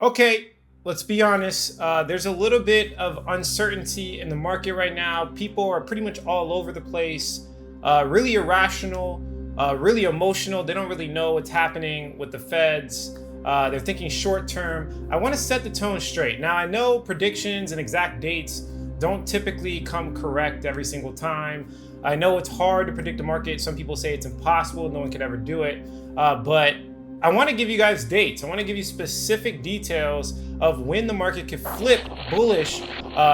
Okay, let's be honest. There's a little bit of uncertainty in the market right now. People are pretty much all over the place, really irrational, really emotional. They don't really know what's happening with the feds. They're thinking short term. I want to set the tone straight. Now, I know predictions and exact dates don't typically come correct every single time. I know it's hard to predict the market. Some people say it's impossible. No one could ever do it. But I want to give you guys dates. I want to give you specific details of when the market could flip bullish,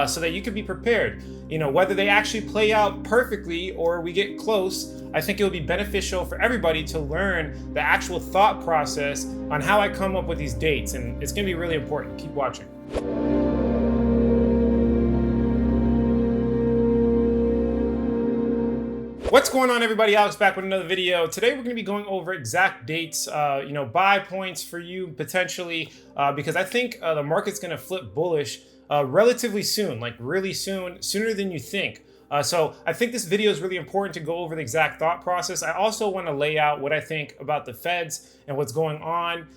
so that you could be prepared. Whether they actually play out perfectly or we get close, I think it will be beneficial for everybody to learn the actual thought process on how I come up with these dates. And it's going to be really important. Keep watching. What's going on, everybody? Alex back with another video. Today we're going to be going over exact dates, buy points for you potentially, because I think the market's going to flip bullish relatively soon, like really soon, sooner than you think. So I think this video is really important to go over the exact thought process. I also want to lay out what I think about the feds and what's going on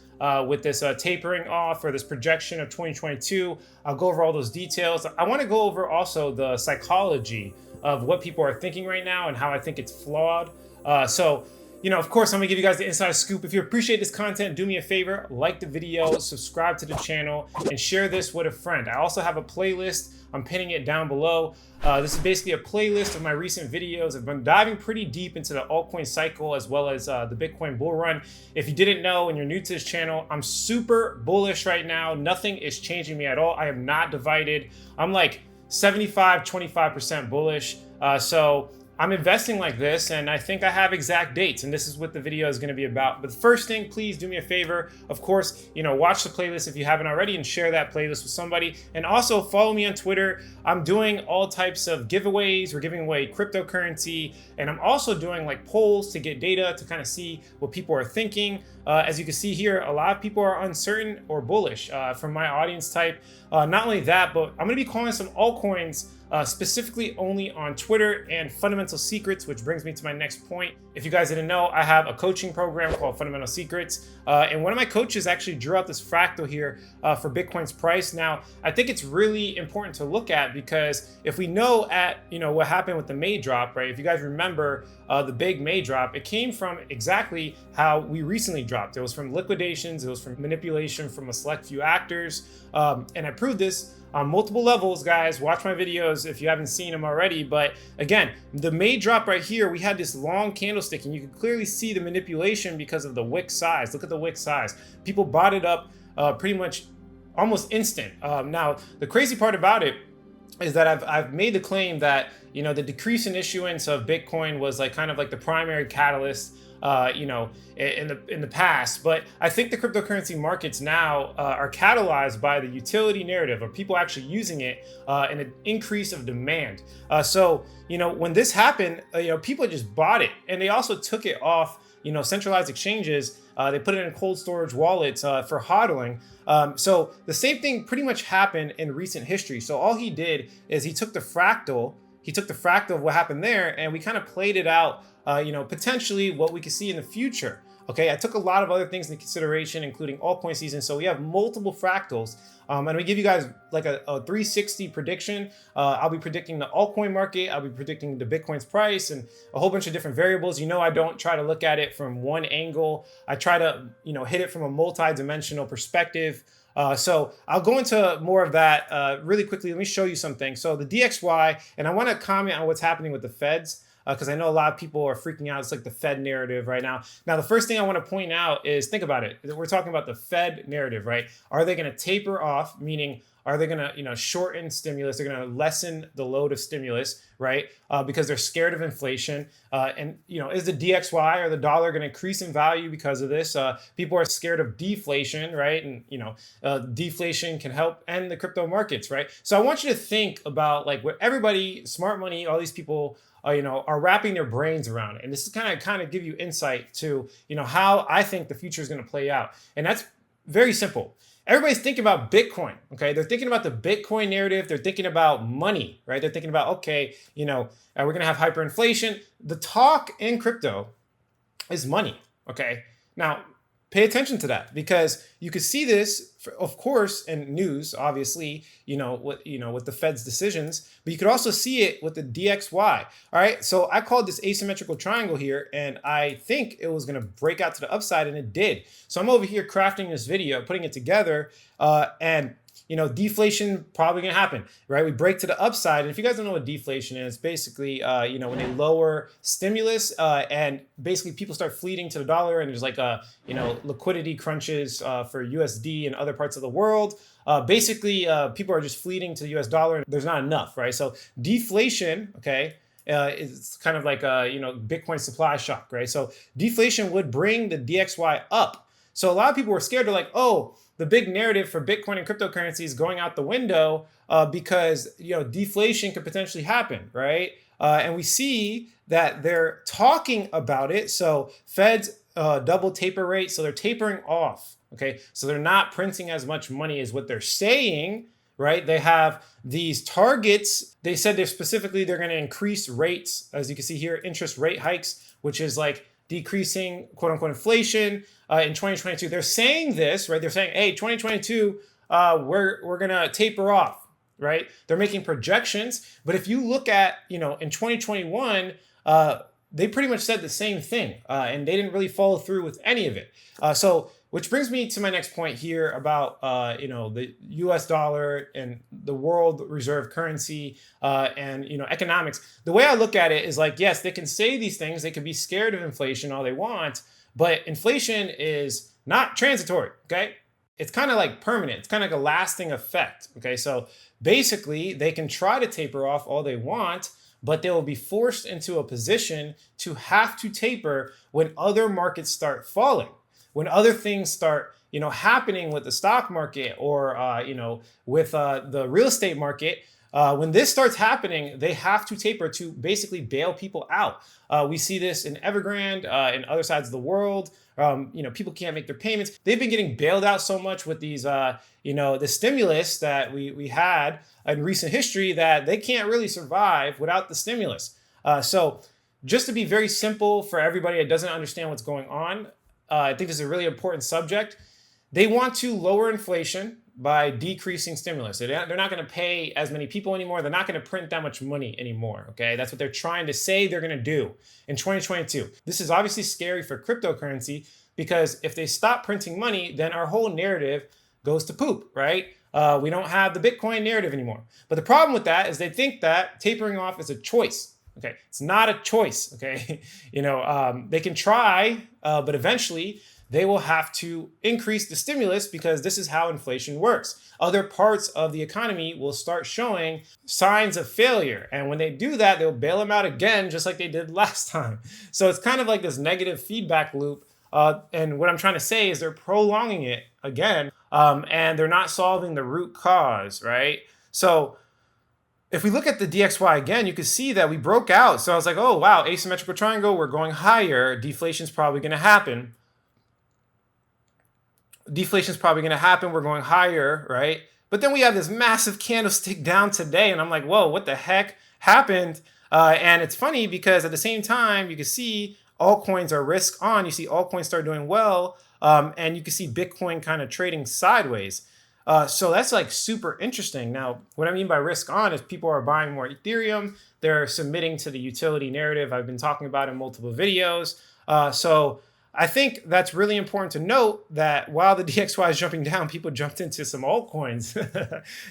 with this tapering off or this projection of 2022. I'll go over all those details. I want to go over also the psychology of what people are thinking right now and how I think it's flawed. Of course, I'm gonna give you guys the inside scoop. If you appreciate this content, do me a favor, like the video, subscribe to the channel, and share this with a friend. I also have a playlist. I'm pinning it down below. This is basically a playlist of my recent videos. I've been diving pretty deep into the altcoin cycle as well as the Bitcoin bull run. If you didn't know and you're new to this channel, I'm super bullish right now. Nothing is changing me at all. I am not divided. I'm like 75, 25% bullish. So I'm investing like this, and I think I have exact dates, and this is what the video is going to be about. But the first thing, please do me a favor. Of course, watch the playlist if you haven't already and share that playlist with somebody. And also follow me on Twitter. I'm doing all types of giveaways. We're giving away cryptocurrency, and I'm also doing like polls to get data to kind of see what people are thinking. As you can see here, a lot of people are uncertain or bullish from my audience type. Not only that, but I'm going to be calling some altcoins specifically only on Twitter and Fundamental Secrets, which brings me to my next point. If you guys didn't know, I have a coaching program called Fundamental Secrets, and one of my coaches actually drew out this fractal here for Bitcoin's price. Now, I think it's really important to look at because if we know what happened with the May drop, right? If you guys remember the big May drop, it came from exactly how we recently dropped. It was from liquidations, it was from manipulation from a select few actors, and I proved this on multiple levels, guys. Watch my videos if you haven't seen them already. But again, the May drop right here, we had this long candlestick, and you can clearly see the manipulation because of the wick size. Look at the wick size. People bought it up pretty much almost instant. Now, the crazy part about it is that I've made the claim that the decrease in issuance of Bitcoin was like kind of like the primary catalyst in the past. But I think the cryptocurrency markets now are catalyzed by the utility narrative of people actually using it and an increase of demand. When this happened, people just bought it, and they also took it off centralized exchanges. They put it in cold storage wallets for hodling. So the same thing pretty much happened in recent history. So all he did is he took the fractal of what happened there, and we kind of played it out, potentially what we could see in the future. Okay, I took a lot of other things into consideration, including altcoin season. So we have multiple fractals, and we give you guys like a 360 prediction. I'll be predicting the altcoin market. I'll be predicting the Bitcoin's price and a whole bunch of different variables. I don't try to look at it from one angle. I try to, hit it from a multi-dimensional perspective. So I'll go into more of that really quickly. Let me show you something. So the DXY, and I want to comment on what's happening with the feds, because I know a lot of people are freaking out. It's like the Fed narrative right now. Now, the first thing I want to point out is, think about it. We're talking about the Fed narrative, right? Are they going to taper off, meaning are they going to, shorten stimulus? They're going to lessen the load of stimulus, right? Because they're scared of inflation. Is the DXY or the dollar going to increase in value because of this? People are scared of deflation, right? And, deflation can help end the crypto markets, right? So I want you to think about like what everybody, smart money, all these people, are wrapping their brains around it. And this is kind of give you insight to, how I think the future is going to play out. And that's very simple. Everybody's thinking about Bitcoin, okay? They're thinking about the Bitcoin narrative. They're thinking about money, right? They're thinking about, okay, we're going to have hyperinflation. The talk in crypto is money, okay? Now, pay attention to that, because you could see this, of course, in news, obviously, with the Fed's decisions, but you could also see it with the DXY. All right, so I called this asymmetrical triangle here, and I think it was going to break out to the upside, and it did. So I'm over here crafting this video, putting it together, and deflation probably gonna happen, right? We break to the upside. And if you guys don't know what deflation is, basically, when they lower stimulus and basically people start fleeing to the dollar, and there's like liquidity crunches for USD and other parts of the world. Basically, people are just fleeing to the US dollar, and there's not enough, right? So deflation, okay, it's kind of like Bitcoin supply shock, right? So deflation would bring the DXY up. So a lot of people were scared. They're like, oh, the big narrative for Bitcoin and cryptocurrency is going out the window because deflation could potentially happen, right? And we see that they're talking about it. So Fed's double taper rate, so they're tapering off. Okay, so they're not printing as much money as what they're saying, right? They have these targets. They said they're going to increase rates, as you can see here, interest rate hikes, which is like decreasing quote unquote inflation in 2022. They're saying this, right? They're saying, hey, 2022, we're gonna taper off, right? They're making projections, but if you look at, in 2021, they pretty much said the same thing, and they didn't really follow through with any of it. So, which brings me to my next point here about, the U.S. dollar and the world reserve currency and, economics. The way I look at it is like, yes, they can say these things. They can be scared of inflation all they want, but inflation is not transitory, okay? It's kind of like permanent. It's kind of like a lasting effect, okay? So basically, they can try to taper off all they want, but they will be forced into a position to have to taper when other markets start falling. When other things start, happening with the stock market or, with the real estate market, when this starts happening, they have to taper to basically bail people out. We see this in Evergrande, in other sides of the world. People can't make their payments. They've been getting bailed out so much with these, the stimulus that we had in recent history that they can't really survive without the stimulus. So just to be very simple for everybody that doesn't understand what's going on, I think this is a really important subject. They want to lower inflation by decreasing stimulus. They're not going to pay as many people anymore. They're not going to print that much money anymore. Okay, that's what they're trying to say they're going to do in 2022. This is obviously scary for cryptocurrency because if they stop printing money, then our whole narrative goes to poop, right? We don't have the Bitcoin narrative anymore. But the problem with that is they think that tapering off is a choice. Okay, it's not a choice. Okay, they can try, but eventually they will have to increase the stimulus because this is how inflation works. Other parts of the economy will start showing signs of failure, and when they do that, they'll bail them out again, just like they did last time. So it's kind of like this negative feedback loop. And what I'm trying to say is they're prolonging it again, and they're not solving the root cause, right? So if we look at the DXY again, you can see that we broke out. So I was like, oh, wow, asymmetrical triangle, we're going higher. Deflation's probably going to happen. We're going higher, right? But then we have this massive candlestick down today. And I'm like, whoa, what the heck happened? And it's funny because at the same time, you can see altcoins are risk on. You see altcoins start doing well. And you can see Bitcoin kind of trading sideways. So that's like super interesting. Now, what I mean by risk on is people are buying more Ethereum. They're submitting to the utility narrative I've been talking about in multiple videos. So I think that's really important to note that while the DXY is jumping down, people jumped into some altcoins.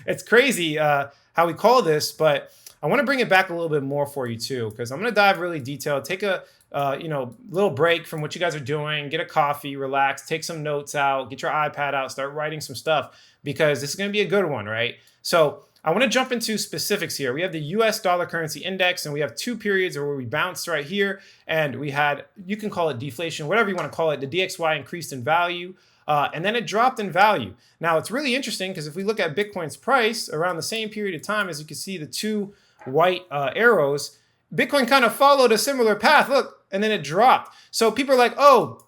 It's crazy how we call this, but I want to bring it back a little bit more for you too, because I'm going to dive really detailed, take a little break from what you guys are doing, get a coffee, relax, take some notes out, get your iPad out, start writing some stuff, because this is going to be a good one, right? So I want to jump into specifics here. We have the US dollar currency index, and we have two periods where we bounced right here, and we had, you can call it deflation, whatever you want to call it. The DXY increased in value, and then it dropped in value. Now, it's really interesting because if we look at Bitcoin's price around the same period of time, as you can see the two white arrows, Bitcoin kind of followed a similar path, look, and then it dropped. So people are like, oh,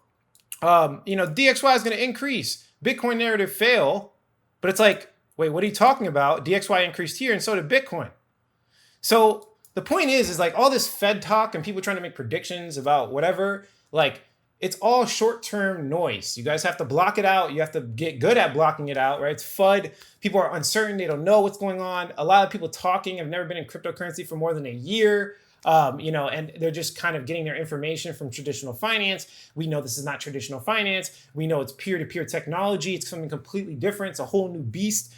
DXY is going to increase. Bitcoin narrative fail. But it's like, wait, what are you talking about? DXY increased here, and so did Bitcoin. So the point is like all this Fed talk and people trying to make predictions about whatever, like it's all short-term noise. You guys have to block it out. You have to get good at blocking it out, right? It's FUD. People are uncertain. They don't know what's going on. A lot of people talking have never been in cryptocurrency for more than a year. And they're just kind of getting their information from traditional finance. We know this is not traditional finance. We know it's peer-to-peer technology. It's something completely different. It's a whole new beast.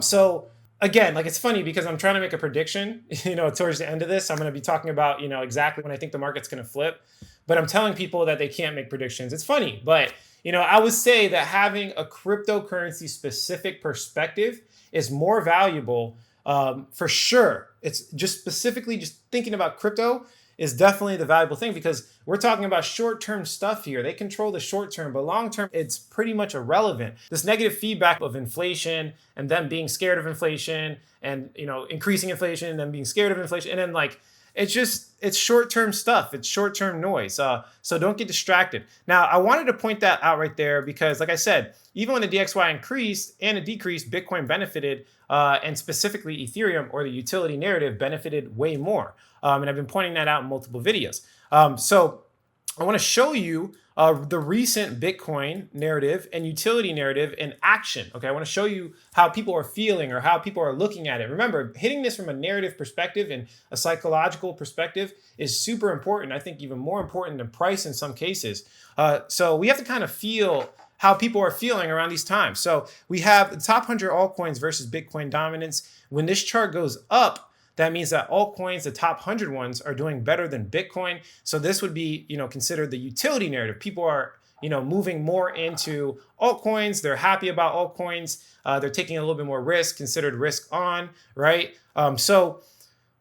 So again, like, it's funny because I'm trying to make a prediction, towards the end of this. I'm going to be talking about, exactly when I think the market's going to flip, but I'm telling people that they can't make predictions. It's funny, but, I would say that having a cryptocurrency specific perspective is more valuable, for sure. It's just specifically just thinking about crypto is definitely the valuable thing, because we're talking about short-term stuff here. They control the short term, but long-term, it's pretty much irrelevant. This negative feedback of inflation and them being scared of inflation and, increasing inflation and then being scared of inflation. And then it's short-term stuff. It's short-term noise. So don't get distracted. Now, I wanted to point that out right there because, like I said, even when the DXY increased and it decreased, Bitcoin benefited, and specifically Ethereum, or the utility narrative, benefited way more. And I've been pointing that out in multiple videos. So I want to show you the recent Bitcoin narrative and utility narrative in action. Okay, I want to show you how people are feeling or how people are looking at it. Remember, hitting this from a narrative perspective and a psychological perspective is super important. I think even more important than price in some cases. So we have to kind of feel how people are feeling around these times. So we have the top 100 altcoins versus Bitcoin dominance. When this chart goes up, that means that altcoins, the top 100 ones, are doing better than Bitcoin. So this would be, considered the utility narrative. People are, moving more into altcoins. They're happy about altcoins. They're taking a little bit more risk, considered risk on, right? So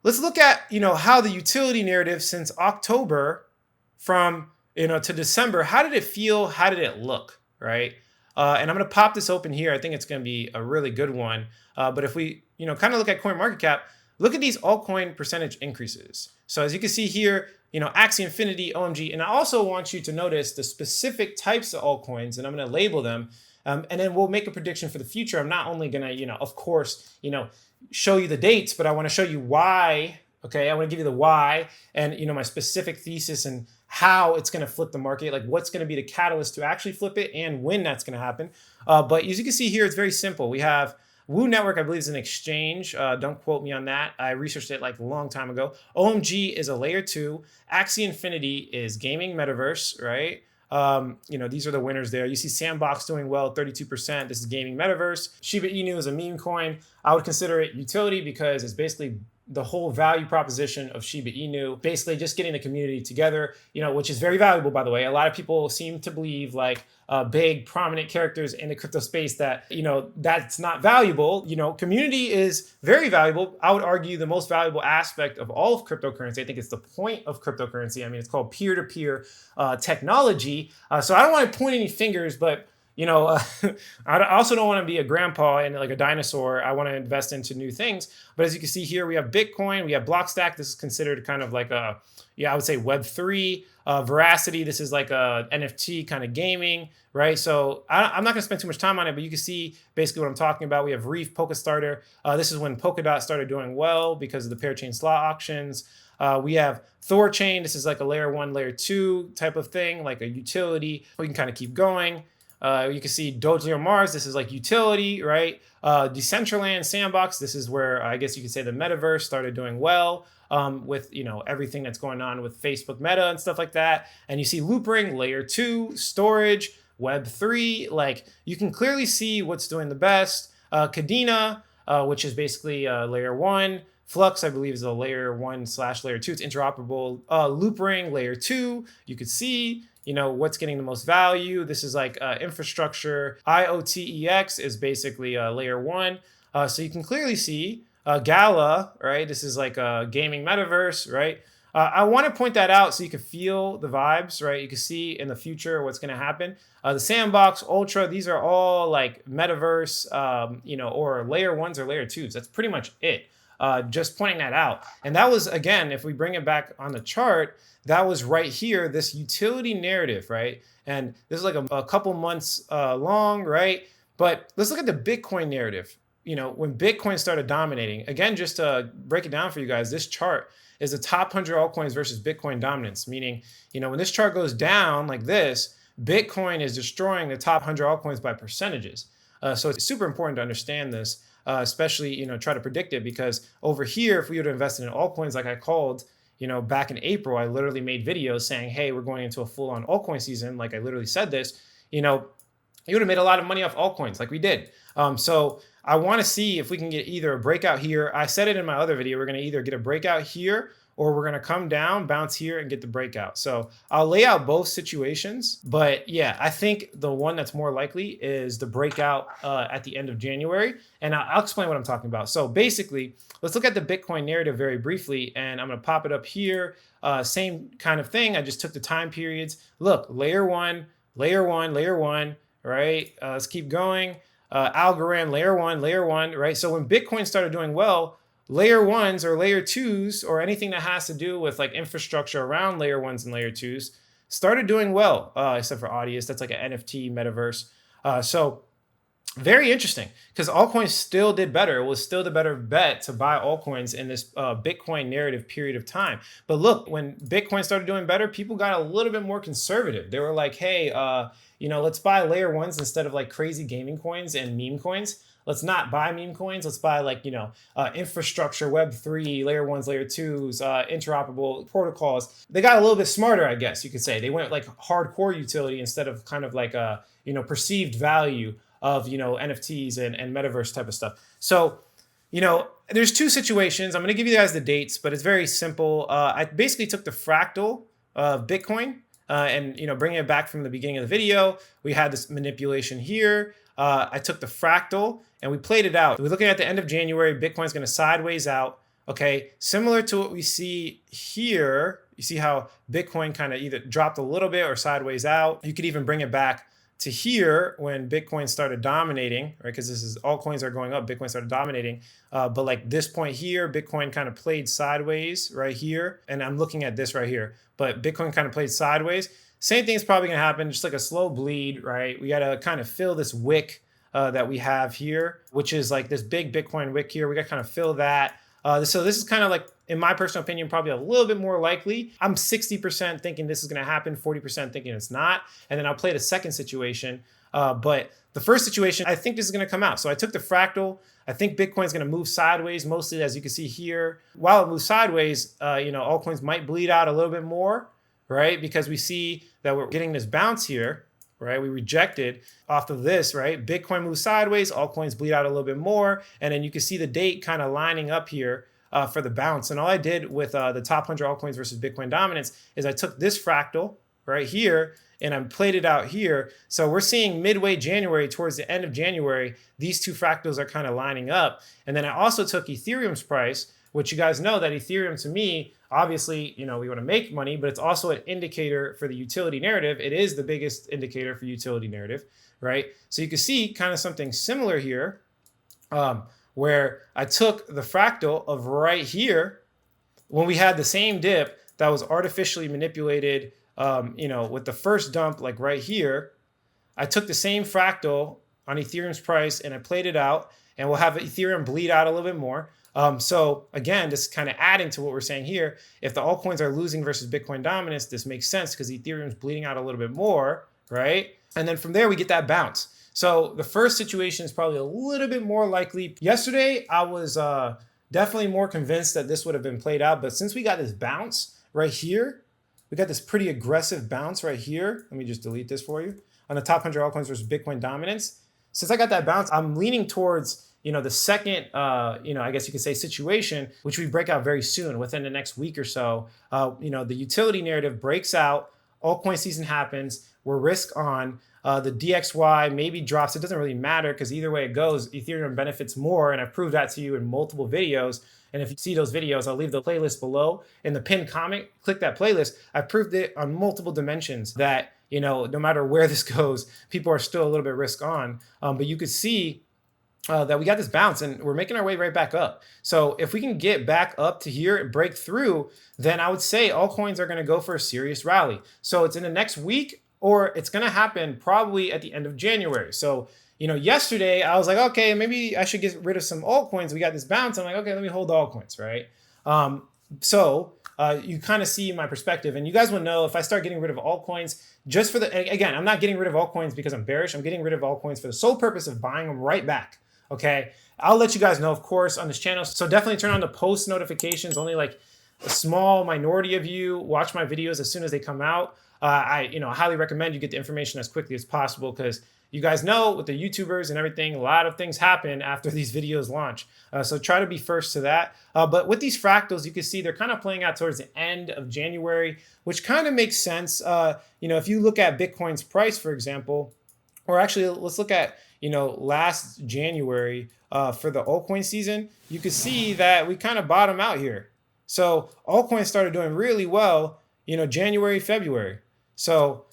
let's look at, how the utility narrative since October from, to December, how did it feel? How did it look, right? And I'm going to pop this open here. I think it's going to be a really good one. But if we, kind of look at CoinMarketCap, look at these altcoin percentage increases. So as you can see here, Axie Infinity, OMG, and I also want you to notice the specific types of altcoins, and I'm going to label them, and then we'll make a prediction for the future. I'm not only going to, of course, show you the dates, but I want to show you why. Okay, I want to give you the why and, my specific thesis and how it's going to flip the market, like what's going to be the catalyst to actually flip it and when that's going to happen. But as you can see here, it's very simple. We have Woo Network, I believe, is an exchange. Don't quote me on that. I researched it like a long time ago. OMG is a layer 2. Axie Infinity is gaming metaverse, right? These are the winners there. You see Sandbox doing well, 32%. This is gaming metaverse. Shiba Inu is a meme coin. I would consider it utility because it's basically the whole value proposition of Shiba Inu, basically just getting the community together, which is very valuable, by the way. A lot of people seem to believe big prominent characters in the crypto space that, that's not valuable. Community is very valuable. I would argue the most valuable aspect of all of cryptocurrency. I think it's the point of cryptocurrency. I mean, it's called peer-to-peer technology. So I don't want to point any fingers, but I also don't want to be a grandpa and like a dinosaur. I want to invest into new things. But as you can see here, we have Bitcoin, we have Blockstack. This is considered kind of like I would say Web3. Veracity, this is like a NFT kind of gaming, right? So I'm not going to spend too much time on it, but you can see basically what I'm talking about. We have Reef, Polka Starter. This is when Polkadot started doing well because of the parachain slot auctions. We have Thorchain. This is like a layer 1, layer 2 type of thing, like a utility. We can kind of keep going. You can see Doge Leo Mars. This is like utility, right? Decentraland, Sandbox. This is where I guess you could say the metaverse started doing well. With everything that's going on with Facebook Meta and stuff like that. And you see Loopring, layer 2, storage, Web3. Like you can clearly see what's doing the best. Kadena, which is basically layer 1. Flux, I believe, is a layer 1/layer 2. It's interoperable. Loopring, layer 2. You could see what's getting the most value. This is like infrastructure. IOTEX is basically layer 1. So you can clearly see Gala, right? This is like a gaming metaverse, right? I want to point that out so you can feel the vibes, right? You can see in the future what's going to happen. The Sandbox, Ultra, these are all like metaverse, or layer 1s or layer 2s. That's pretty much it. Just pointing that out. And that was, again, if we bring it back on the chart, that was right here, this utility narrative, right? And this is like a couple months long, right? But let's look at the Bitcoin narrative. when Bitcoin started dominating, again, just to break it down for you guys, this chart is the top 100 altcoins versus Bitcoin dominance, meaning, when this chart goes down like this, Bitcoin is destroying the top 100 altcoins by percentages. So it's super important to understand this, especially, try to predict it, because over here, if we would have invested in altcoins like I called, back in April, I literally made videos saying, hey, we're going into a full-on altcoin season. Like I literally said this, you would have made a lot of money off altcoins like we did. So I want to see if we can get either a breakout here. I said it in my other video. We're going to either get a breakout here, or we're going to come down, bounce here, and get the breakout. So I'll lay out both situations. But yeah, I think the one that's more likely is the breakout at the end of January. And I'll explain what I'm talking about. So basically, let's look at the Bitcoin narrative very briefly. And I'm going to pop it up here. Same kind of thing. I just took the time periods. Look, layer one, right? Let's keep going. Algorand, layer one, right? So when Bitcoin started doing well, layer ones or layer twos or anything that has to do with like infrastructure around layer ones and layer twos started doing well, except for Audius. That's like an NFT metaverse. So very interesting, because altcoins still did better. It was still the better bet to buy altcoins in this Bitcoin narrative period of time. But look, when Bitcoin started doing better, people got a little bit more conservative. They were like, hey, let's buy layer ones instead of like crazy gaming coins and meme coins. Let's not buy meme coins. Let's buy like, infrastructure, Web3, layer ones, layer twos, interoperable protocols. They got a little bit smarter, I guess you could say. They went like hardcore utility instead of kind of like a, perceived value of, NFTs and metaverse type of stuff. So, there's two situations. I'm going to give you guys the dates, but it's very simple. I basically took the fractal of Bitcoin and, bringing it back from the beginning of the video. We had this manipulation here. I took the fractal and we played it out. We're looking at the end of January. Bitcoin's going to sideways out. Okay, similar to what we see here. You see how Bitcoin kind of either dropped a little bit or sideways out. You could even bring it back to here when Bitcoin started dominating, right? Because this is altcoins are going up, Bitcoin started dominating. But like this point here, Bitcoin kind of played sideways right here. And I'm looking at this right here, but Bitcoin kind of played sideways. Same thing's probably gonna happen, just like a slow bleed, right? We gotta kind of fill this wick that we have here, which is like this big Bitcoin wick here. We gotta kind of fill that. So this is kind of like, in my personal opinion, probably a little bit more likely. I'm 60% thinking this is going to happen, 40% thinking it's not. And then I'll play the second situation. But the first situation, I think this is going to come out. So I took the fractal. I think Bitcoin's going to move sideways, mostly as you can see here. While it moves sideways, altcoins might bleed out a little bit more, right? Because we see that we're getting this bounce here, right? We rejected off of this, right? Bitcoin moves sideways, altcoins bleed out a little bit more. And then you can see the date kind of lining up here for the bounce. And all I did with the top 100 altcoins versus Bitcoin dominance is I took this fractal right here and I played it out here. So we're seeing midway January, towards the end of January, these two fractals are kind of lining up. And then I also took Ethereum's price, which you guys know that Ethereum to me, obviously, we want to make money, but it's also an indicator for the utility narrative. It is the biggest indicator for utility narrative, right? So you can see kind of something similar here, where I took the fractal of right here when we had the same dip that was artificially manipulated, with the first dump, like right here. I took the same fractal on Ethereum's price and I played it out, and we'll have Ethereum bleed out a little bit more. So again, this is kind of adding to what we're saying here. If the altcoins are losing versus Bitcoin dominance, this makes sense because Ethereum's bleeding out a little bit more, right? And then from there, we get that bounce. So the first situation is probably a little bit more likely. Yesterday, I was definitely more convinced that this would have been played out. But since we got this bounce right here, we got this pretty aggressive bounce right here. Let me just delete this for you. On the top 100 altcoins versus Bitcoin dominance. Since I got that bounce, I'm leaning towards, the second, I guess you could say situation, which we break out very soon within the next week or so. The utility narrative breaks out, altcoin season happens, we're risk on. The DXY maybe drops. It doesn't really matter because either way it goes, Ethereum benefits more. And I've proved that to you in multiple videos. And if you see those videos, I'll leave the playlist below in the pinned comment. Click that playlist. I've proved it on multiple dimensions that, no matter where this goes, people are still a little bit risk on. But you could see that we got this bounce and we're making our way right back up. So if we can get back up to here and break through, then I would say altcoins are going to go for a serious rally. So it's in the next week, or it's going to happen probably at the end of January. So, yesterday I was like, okay, maybe I should get rid of some altcoins. We got this bounce. I'm like, okay, let me hold the altcoins, right? So you kind of see my perspective, and you guys will know if I start getting rid of altcoins just for again, I'm not getting rid of altcoins because I'm bearish. I'm getting rid of altcoins for the sole purpose of buying them right back. Okay. I'll let you guys know, of course, on this channel. So definitely turn on the post notifications. Only like a small minority of you watch my videos as soon as they come out. I highly recommend you get the information as quickly as possible, because you guys know with the YouTubers and everything, a lot of things happen after these videos launch. So try to be first to that. But with these fractals, you can see they're kind of playing out towards the end of January, which kind of makes sense. If you look at Bitcoin's price, for example, or actually let's look at, last January for the altcoin season, you can see that we kind of bottom out here. So altcoins started doing really well, January, February. So,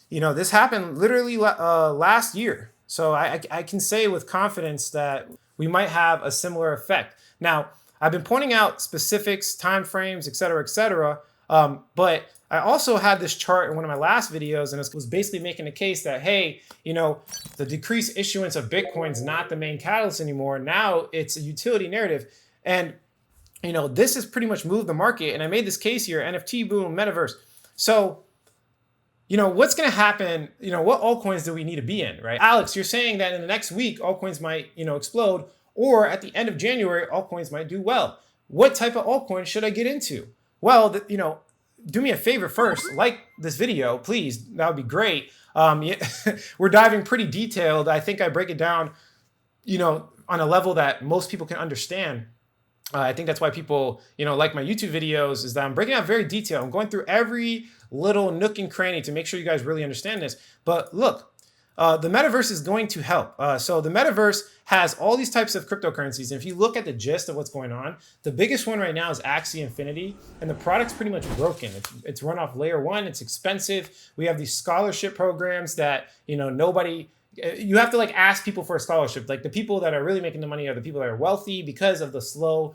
this happened literally last year. So I can say with confidence that we might have a similar effect. Now, I've been pointing out specifics, timeframes, et cetera, but I also had this chart in one of my last videos, and it was basically making the case that, hey, the decreased issuance of Bitcoin is not the main catalyst anymore. Now it's a utility narrative. And, this has pretty much moved the market. And I made this case here, NFT boom, Metaverse. So, what's going to happen? What altcoins do we need to be in, right? Alex, you're saying that in the next week, altcoins might, explode, or at the end of January, altcoins might do well. What type of altcoin should I get into? Well, do me a favor first, like this video, please. That would be great. We're diving pretty detailed. I think I break it down, on a level that most people can understand. I think that's why people, like my YouTube videos, is that I'm breaking out very detailed. I'm going through every little nook and cranny to make sure you guys really understand this. But look, the metaverse is going to help. So the metaverse has all these types of cryptocurrencies. And if you look at the gist of what's going on, the biggest one right now is Axie Infinity. And the product's pretty much broken. It's run off layer one. It's expensive. We have these scholarship programs that, nobody... You have to ask people for a scholarship. Like the people that are really making the money are the people that are wealthy because of the slow,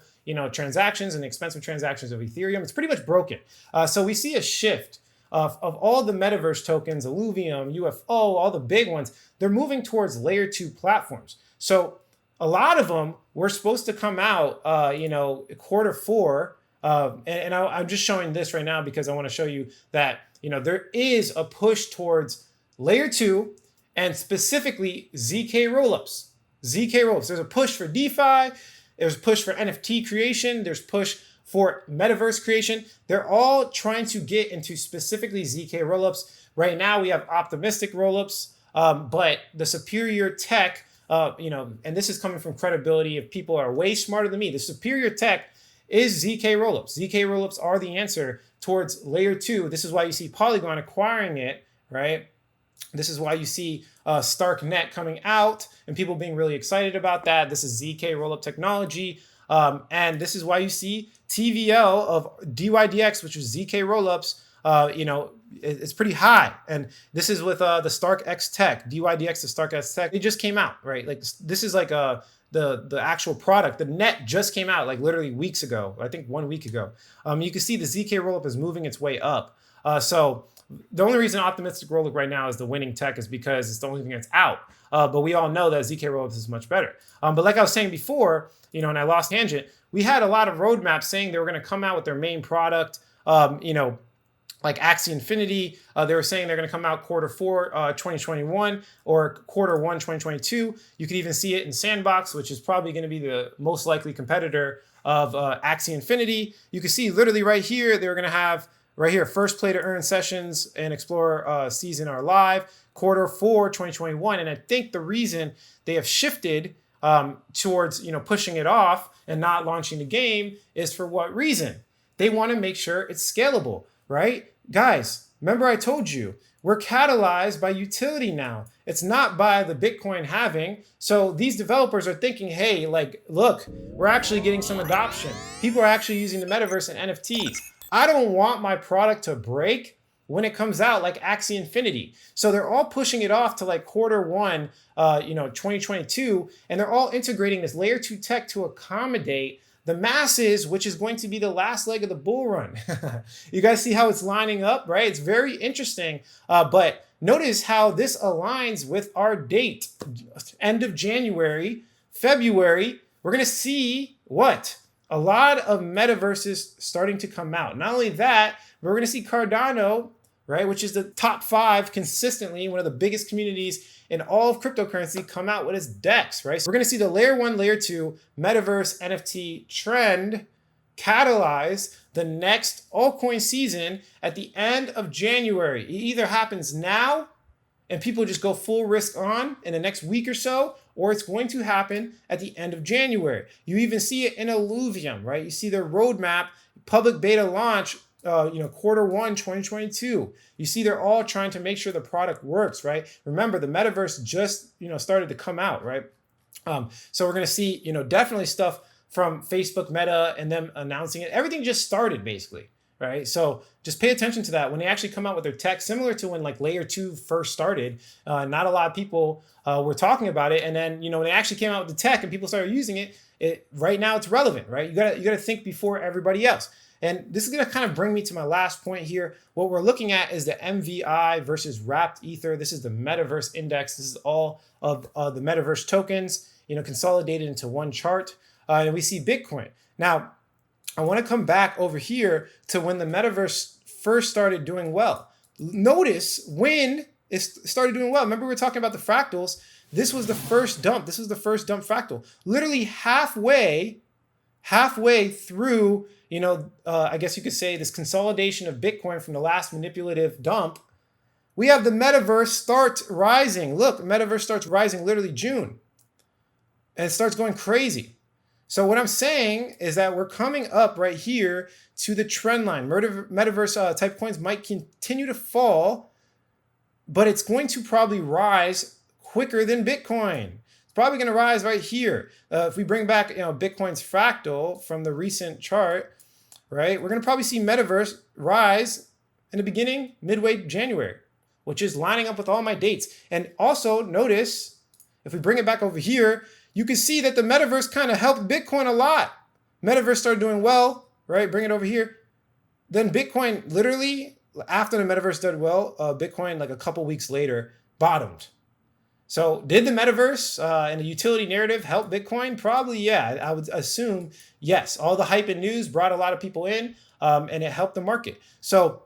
transactions and expensive transactions of Ethereum. It's pretty much broken. So we see a shift of all the metaverse tokens, Illuvium, UFO, all the big ones. They're moving towards layer 2 platforms. So a lot of them were supposed to come out, Q4. And I'm just showing this right now because I want to show you that, there is a push towards layer 2. And specifically ZK rollups. ZK rollups. There's a push for DeFi. There's a push for NFT creation. There's push for metaverse creation. They're all trying to get into specifically ZK rollups. Right now we have optimistic rollups, but the superior tech, and this is coming from credibility of people that are way smarter than me. The superior tech is ZK rollups. ZK rollups are the answer towards layer 2. This is why you see Polygon acquiring it, right? This is why you see StarkNet coming out and people being really excited about that. This is ZK rollup technology. And this is why you see TVL of DYDX, which is ZK rollups, it's pretty high. And this is with the StarkX Tech, DYDX to StarkX Tech. It just came out, right? Like this is like the actual product. The net just came out like literally weeks ago. I think 1 week ago. You can see the ZK rollup is moving its way up. So the only reason optimistic rollup right now is the winning tech is because it's the only thing that's out. But we all know that ZK rollups is much better. But like I was saying before, and I lost tangent, we had a lot of roadmaps saying they were going to come out with their main product, like Axie Infinity. They were saying they're going to come out Q4 2021 or Q1 2022. You can even see it in Sandbox, which is probably going to be the most likely competitor of Axie Infinity. You can see literally right here, they're going to have right here, first play to earn sessions and explore season are live, Q4 2021. And I think the reason they have shifted towards pushing it off and not launching the game is for what reason? They want to make sure it's scalable, right? Guys, remember I told you, we're catalyzed by utility now. It's not by the Bitcoin halving. So these developers are thinking, hey, look, we're actually getting some adoption. People are actually using the metaverse and NFTs. I don't want my product to break when it comes out like Axie Infinity. So they're all pushing it off to like Q1, 2022, and they're all integrating this layer 2 tech to accommodate the masses, which is going to be the last leg of the bull run. You guys see how it's lining up, right? It's very interesting. But notice how this aligns with our date, end of January, February. We're going to see what? A lot of metaverses starting to come out. Not only that, but we're going to see Cardano, right, which is the top 5 consistently, one of the biggest communities in all of cryptocurrency, come out with its DEX, right? So we're going to see the layer 1, layer 2 metaverse NFT trend catalyze the next altcoin season at the end of January. It either happens now and people just go full risk on in the next week or so, or it's going to happen at the end of January. You even see it in Illuvium, right? You see their roadmap, public beta launch, Q1 2022. You see they're all trying to make sure the product works, right? Remember, the metaverse just started to come out, right? So we're going to see definitely stuff from Facebook, Meta, and them announcing it. Everything just started basically, right? So just pay attention to that. When they actually come out with their tech, similar to when like layer 2 first started, not a lot of people were talking about it. And then, when they actually came out with the tech and people started using it, right now it's relevant, right? You gotta think before everybody else. And this is going to kind of bring me to my last point here. What we're looking at is the MVI versus wrapped ether. This is the Metaverse Index. This is all of the Metaverse tokens, consolidated into one chart. And we see Bitcoin. Now, I want to come back over here to when the Metaverse first started doing well. Notice when it started doing well. Remember we were talking about the fractals. This was the first dump. This was the first dump fractal. Literally halfway through, I guess you could say this consolidation of Bitcoin from the last manipulative dump, we have the metaverse start rising. Look, the metaverse starts rising literally June. And it starts going crazy. So what I'm saying is that we're coming up right here to the trend line. Metaverse type coins might continue to fall, but it's going to probably rise quicker than Bitcoin. It's probably going to rise right here. If we bring back Bitcoin's fractal from the recent chart, right, we're going to probably see Metaverse rise in the beginning, midway January, which is lining up with all my dates. And also notice, if we bring it back over here, you can see that the Metaverse kind of helped Bitcoin a lot. Metaverse started doing well, right? Bring it over here. Then Bitcoin literally, after the Metaverse did well, Bitcoin like a couple weeks later bottomed. So did the Metaverse and the utility narrative help Bitcoin? Probably, yeah. I would assume, yes. All the hype and news brought a lot of people in and it helped the market. So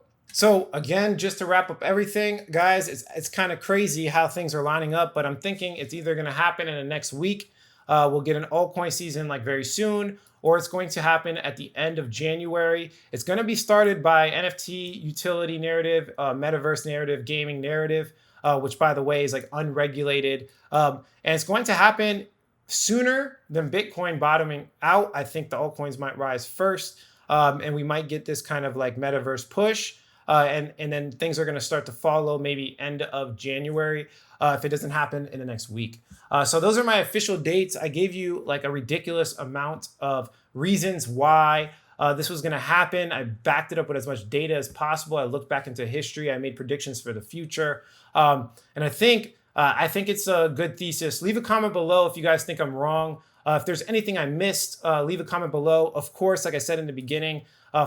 again, just to wrap up everything, guys, it's kind of crazy how things are lining up, but I'm thinking it's either going to happen in the next week. We'll get an altcoin season like very soon, or it's going to happen at the end of January. It's going to be started by NFT, utility narrative, metaverse narrative, gaming narrative, which by the way is like unregulated. And it's going to happen sooner than Bitcoin bottoming out. I think the altcoins might rise first, and we might get this kind of like metaverse push. And then things are going to start to follow maybe end of January if it doesn't happen in the next week. So those are my official dates. I gave you like a ridiculous amount of reasons why this was going to happen. I backed it up with as much data as possible. I looked back into history. I made predictions for the future. And I think it's a good thesis. Leave a comment below if you guys think I'm wrong. If there's anything I missed, leave a comment below. Of course, like I said in the beginning,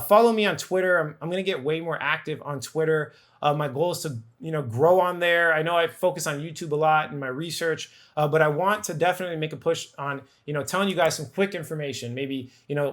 follow me on Twitter. I'm going to get way more active on Twitter. My goal is to, grow on there. I know I focus on YouTube a lot in my research, but I want to definitely make a push on, telling you guys some quick information, maybe,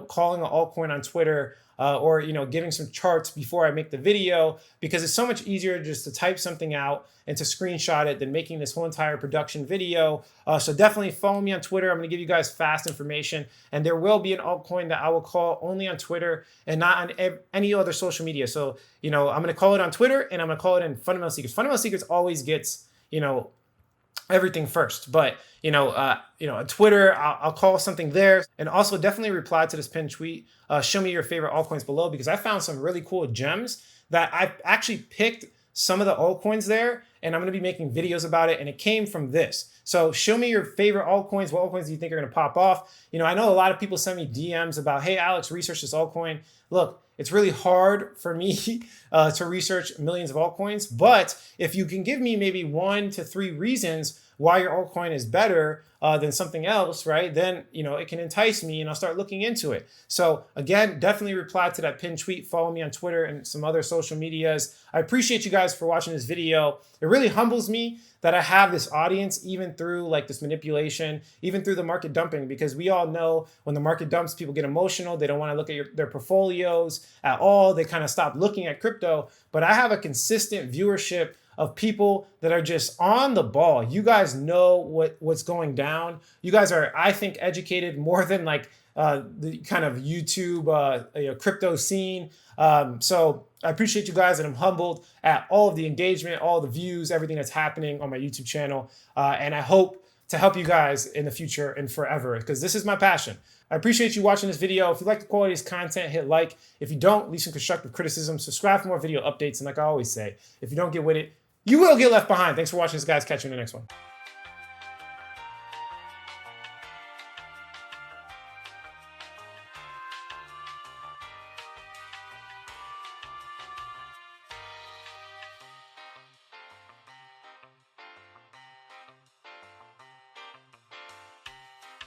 calling an altcoin on Twitter, or, giving some charts before I make the video, because it's so much easier just to type something out and to screenshot it than making this whole entire production video. So definitely follow me on Twitter. I'm going to give you guys fast information, and there will be an altcoin that I will call only on Twitter and not on any other social media. So, I'm going to call it on Twitter, and I'm going to call it in Fundamental Secrets. Fundamental Secrets always gets, everything first, but on Twitter, I'll call something there. And also definitely reply to this pinned tweet. Show me your favorite altcoins below, because I found some really cool gems that I've actually picked some of the altcoins there, and I'm going to be making videos about it. And it came from this. So show me your favorite altcoins. What altcoins do you think are going to pop off? I know a lot of people send me DMs about, hey, Alex, research this altcoin. Look, it's really hard for me to research millions of altcoins. But if you can give me maybe 1 to 3 reasons why your altcoin is better than something else, right? Then, it can entice me and I'll start looking into it. So again, definitely reply to that pinned tweet. Follow me on Twitter and some other social medias. I appreciate you guys for watching this video. It really humbles me that I have this audience, even through like this manipulation, even through the market dumping, because we all know when the market dumps, people get emotional. They don't want to look at their portfolios at all. They kind of stop looking at crypto. But I have a consistent viewership of people that are just on the ball. You guys know what's going down. You guys are, I think, educated more than like the kind of YouTube crypto scene. So I appreciate you guys, and I'm humbled at all of the engagement, all the views, everything that's happening on my YouTube channel. And I hope to help you guys in the future and forever, because this is my passion. I appreciate you watching this video. If you like the quality of this content, hit like. If you don't, leave some constructive criticism. Subscribe for more video updates. And like I always say, if you don't get with it, you will get left behind. Thanks for watching this, guys. Catch you in the next one.